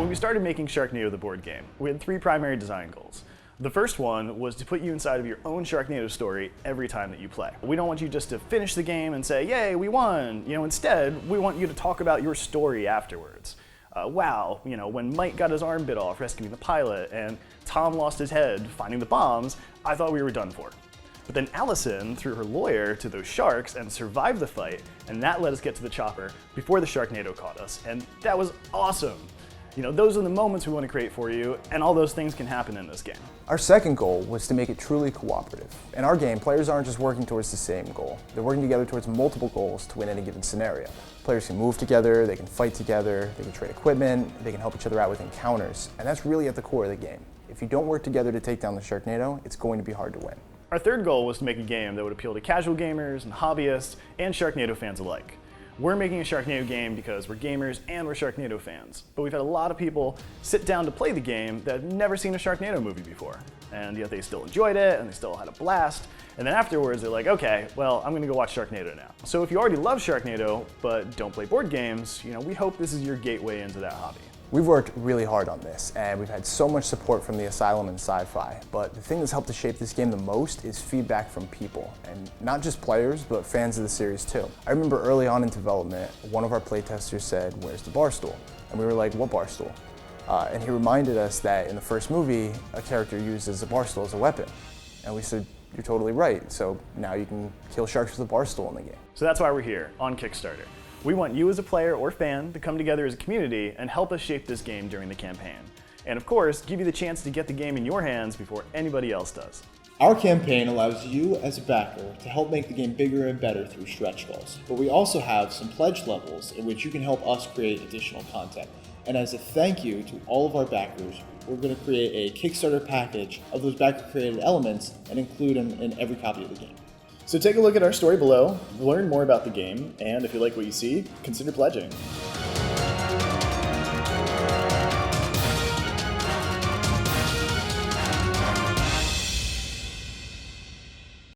we started making Sharknado the board game, we had 3 primary design goals. The first one was to put you inside of your own Sharknado story every time that you play. We don't want you just to finish the game and say, yay, we won. Instead, we want you to talk about your story afterwards. Wow, when Mike got his arm bit off rescuing the pilot and Tom lost his head finding the bombs, I thought we were done for. But then Allison threw her lawyer to those sharks and survived the fight, and that let us get to the chopper before the Sharknado caught us, and that was awesome. Those are the moments we want to create for you, and all those things can happen in this game. Our second goal was to make it truly cooperative. In our game, players aren't just working towards the same goal. They're working together towards multiple goals to win any given scenario. Players can move together, they can fight together, they can trade equipment, they can help each other out with encounters, and that's really at the core of the game. If you don't work together to take down the Sharknado, it's going to be hard to win. Our third goal was to make a game that would appeal to casual gamers and hobbyists and Sharknado fans alike. We're making a Sharknado game because we're gamers and we're Sharknado fans, but we've had a lot of people sit down to play the game that have never seen a Sharknado movie before, and yet they still enjoyed it and they still had a blast, and then afterwards they're like, okay, well, I'm gonna go watch Sharknado now. So if you already love Sharknado but don't play board games, we hope this is your gateway into that hobby. We've worked really hard on this, and we've had so much support from the Asylum and Syfy, but the thing that's helped to shape this game the most is feedback from people, and not just players, but fans of the series too. I remember early on in development, one of our playtesters said, "Where's the bar stool?" And we were like, "What bar stool?" And he reminded us that in the first movie, a character uses a bar stool as a weapon. And we said, "You're totally right, so now you can kill sharks with a bar stool in the game." So that's why we're here, on Kickstarter. We want you as a player or fan to come together as a community and help us shape this game during the campaign. And of course, give you the chance to get the game in your hands before anybody else does. Our campaign allows you as a backer to help make the game bigger and better through stretch goals. But we also have some pledge levels in which you can help us create additional content. And as a thank you to all of our backers, we're going to create a Kickstarter package of those backer-created elements and include them in every copy of the game. So take a look at our story below, learn more about the game, and if you like what you see, consider pledging.